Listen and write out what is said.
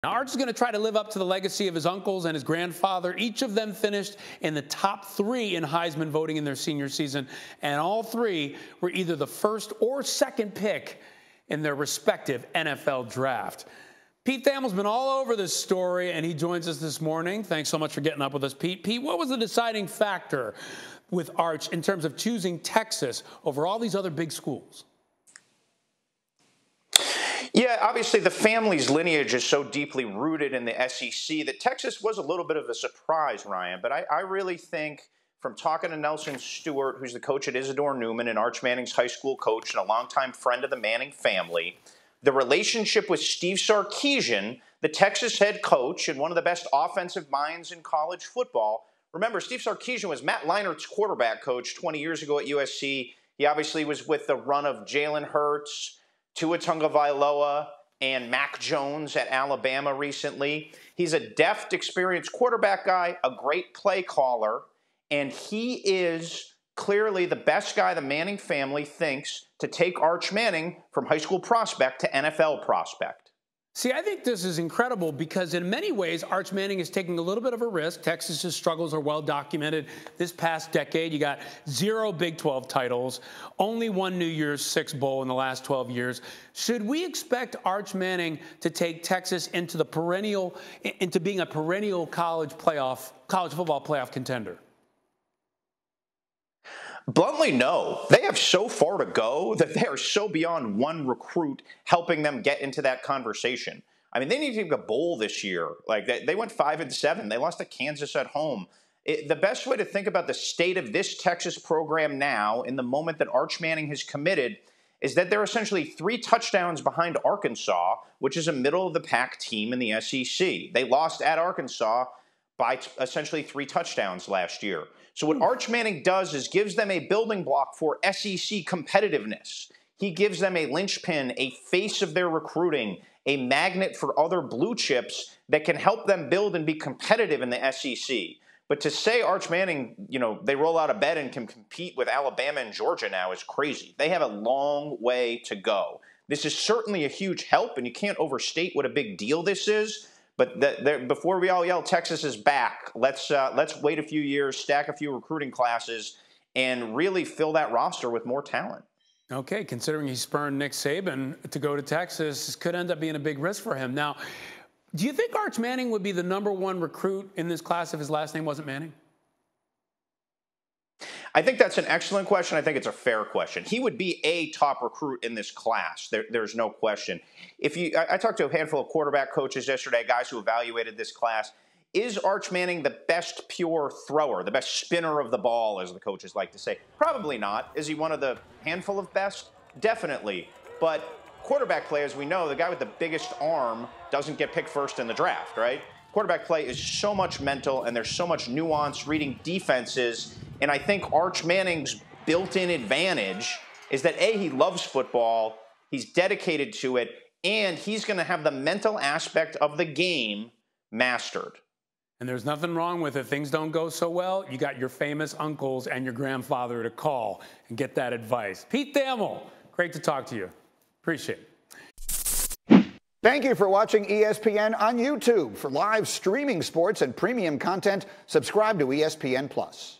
Now, Arch is going to try to live up to the legacy of his uncles and his grandfather. Each of them finished in the top 3 in Heisman voting in their senior season, and all 3 were either the first or second pick in their respective NFL draft. Pete Thamel's been all over this story, and he joins us this morning. Thanks so much for getting up with us, Pete. Pete, what was the deciding factor with Arch in terms of choosing Texas over all these other big schools? Yeah, obviously the family's lineage is so deeply rooted in the SEC that Texas was a little bit of a surprise, Ryan. But I really think from talking to Nelson Stewart, who's the coach at Isidore Newman and Arch Manning's high school coach and a longtime friend of the Manning family, the relationship with Steve Sarkisian, the Texas head coach and one of the best offensive minds in college football. Remember, Steve Sarkisian was Matt Leinert's quarterback coach 20 years ago at USC. He obviously was with the run of Jalen Hurts, Tua Tagovailoa, and Mac Jones at Alabama recently. He's a deft, experienced quarterback guy, a great play caller, and he is clearly the best guy the Manning family thinks to take Arch Manning from high school prospect to NFL prospect. See, I think this is incredible because in many ways, Arch Manning is taking a little bit of a risk. Texas's struggles are well documented this past decade. You got 0 Big 12 titles, only 1 New Year's Six Bowl in the last 12 years. Should we expect Arch Manning to take Texas into being a perennial college football playoff contender? Bluntly, no. They have so far to go that they are so beyond one recruit helping them get into that conversation. I mean, they need to make a bowl this year. Like they went 5-7. They lost to Kansas at home. The best way to think about the state of this Texas program now, in the moment that Arch Manning has committed, is that they're essentially 3 touchdowns behind Arkansas, which is a middle-of-the-pack team in the SEC. They lost at Arkansas by essentially 3 touchdowns last year. So what Arch Manning does is gives them a building block for SEC competitiveness. He gives them a linchpin, a face of their recruiting, a magnet for other blue chips that can help them build and be competitive in the SEC. But to say Arch Manning, they roll out of bed and can compete with Alabama and Georgia now is crazy. They have a long way to go. This is certainly a huge help, and you can't overstate what a big deal this is. But before we all yell Texas is back, let's wait a few years, stack a few recruiting classes, and really fill that roster with more talent. Okay, considering he spurned Nick Saban to go to Texas, this could end up being a big risk for him. Now, do you think Arch Manning would be the #1 recruit in this class if his last name wasn't Manning? I think that's an excellent question. I think it's a fair question. He would be a top recruit in this class. There's no question. I talked to a handful of quarterback coaches yesterday, guys who evaluated this class. Is Arch Manning the best pure thrower, the best spinner of the ball, as the coaches like to say? Probably not. Is he one of the handful of best? Definitely. But quarterback play, as we know, the guy with the biggest arm doesn't get picked first in the draft, right? Quarterback play is so much mental, and there's so much nuance reading defenses. And I think Arch Manning's built-in advantage is that, A, he loves football, he's dedicated to it, and he's going to have the mental aspect of the game mastered. And there's nothing wrong with it. Things don't go so well, you got your famous uncles and your grandfather to call and get that advice. Pete Thamel, great to talk to you. Appreciate it. Thank you for watching ESPN on YouTube. For live streaming sports and premium content, subscribe to ESPN+.